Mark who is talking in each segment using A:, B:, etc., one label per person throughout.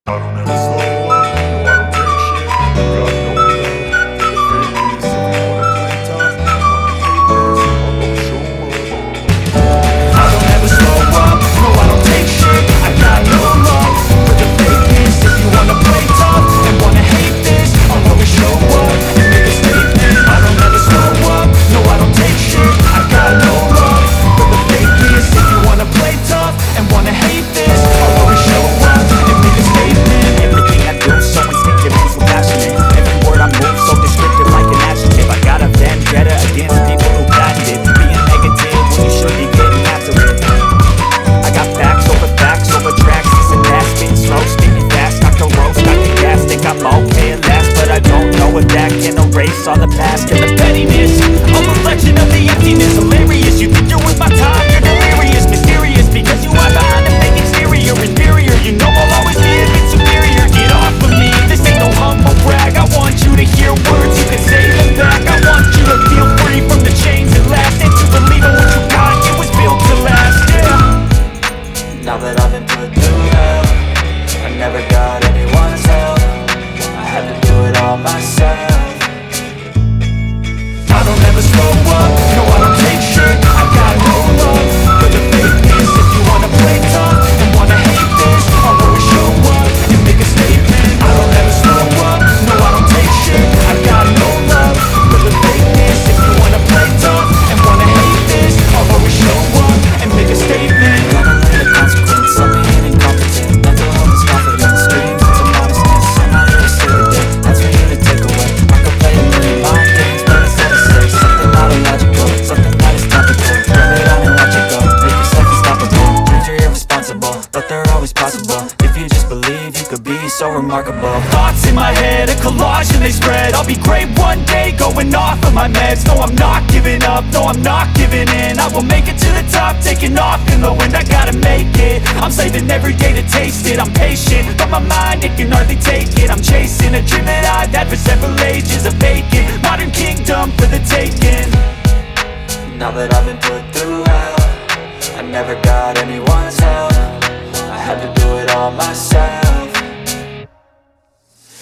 A: I don't ever slow up, no I don't take shit. I got no love for the fakeness. If you wanna play tough, you wanna hate this, I'll always show up.
B: I don't ever slow up, no I don't take shit. I got no love for the fakeness. If you wanna play tough and wanna hate this, I'll always show up and make a statement. I don't ever slow up, no I don't take shit. I got no love for the fakeness. If you wanna play tough and wanna hate this, I'll always show up and make a statement.
C: Everything I do so instinctive and so passionate. Every word I move so descriptive like an adjective. I got a vendetta against people who patented being negative when you should be getting after it. I got facts over tracks. This and that, spitting slow, spitting fast. Got the roast, got the gas. Think I'm okay at last, but I don't know if that can erase all the past and the pettiness. A reflection of the emptiness. Hilarious, you think you're with my time, you're delirious. Mysterious, because you are behind a fake exterior. Inferior, you know I'll always be a bit superior. Get off of me, this ain't no humble brag. I want you to hear words, you can say them back. I want you to feel free from the chains at last, and to believe in what you got, it was built to last, yeah. Now that I've been put through hell, I never got anyone's help. I had to do it all myself.
B: I don't ever slow up, no I don't take shit. I got no love for the fakeness. If you wanna play tough and wanna hate this, I'll always show up and make a statement. I don't ever slow up, no I don't take shit. I got no love for the fakeness. If you wanna play tough and wanna hate this, I'll always show up and make a statement.
C: Gotta learn the consequence of being incompetent. Mental health is confidence, screams into modestness. I'm not here to sit with it, that's for you to take away. I could play a million mind games, but instead of say something not illogical, something that is topical. Rub it on and watch it go, make yourself unstoppable. Dreams are irresponsible, but they're always possible. If you just believe, you could be so remarkable.
B: Thoughts in my head, a collage and they spread. I'll be great one day, going off of my meds. No, I'm not giving up, no, I'm not giving in. I will make it to the top, taking off in the wind. I gotta make it, I'm saving every day to taste it. I'm patient, but my mind, it can hardly take it. I'm chasing a dream that I've had for several ages. A vacant, modern kingdom for the taking.
C: Now that I've been put through hell, I never got anyone's help. I had to do it all myself.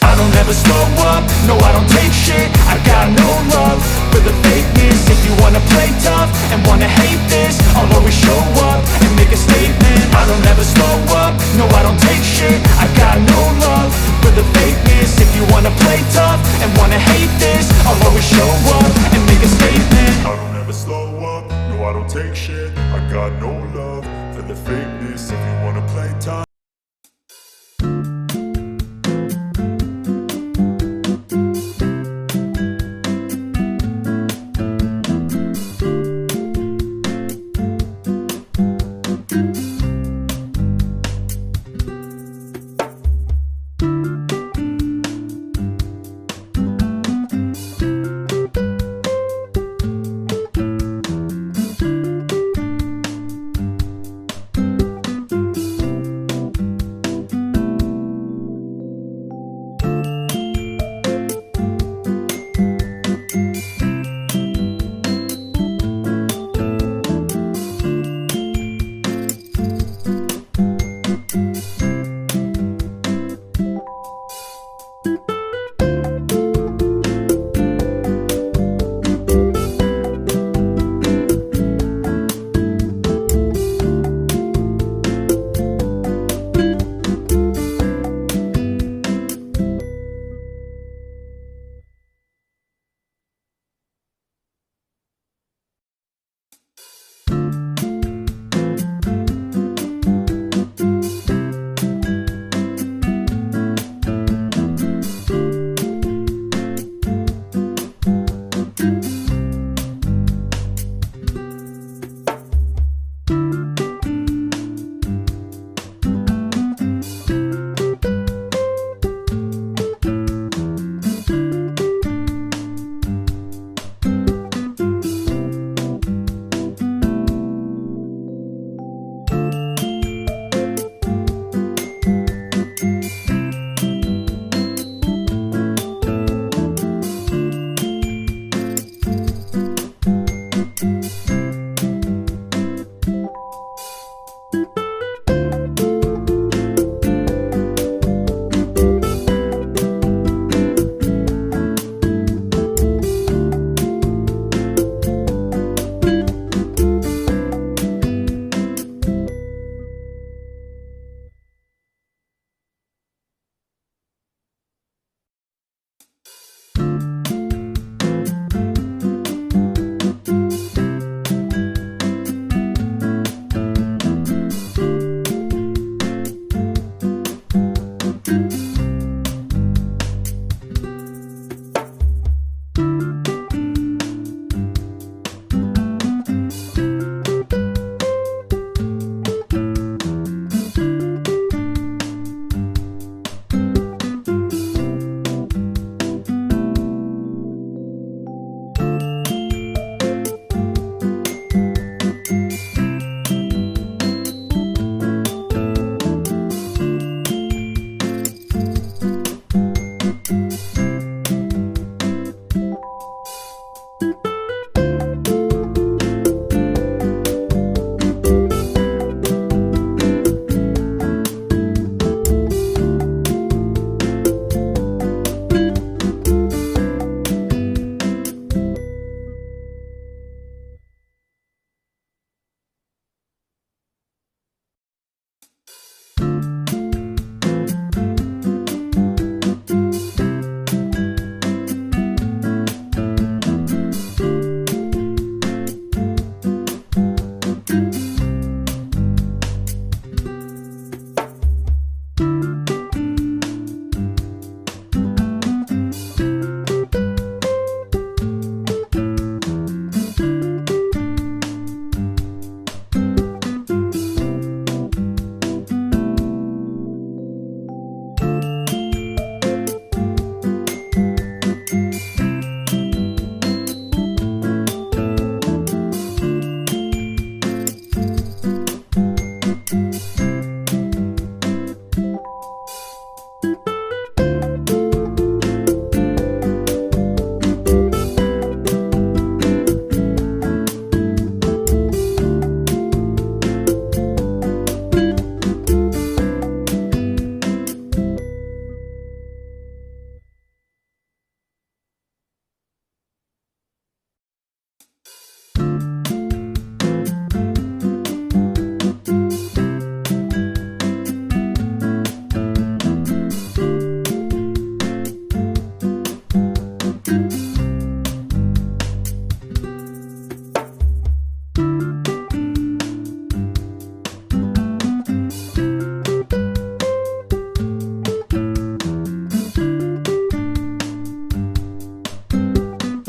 B: I don't ever slow up, no I don't take shit. I got no love for the fakeness. If you wanna play tough and wanna hate this, I'll always show up and make a statement. I don't ever slow up, no I don't take shit. I got no love for the fakeness. If you wanna play tough and wanna hate this, I'll always show up and make a statement.
A: I don't ever slow up, no I don't take shit. I got no love for the fakeness. If you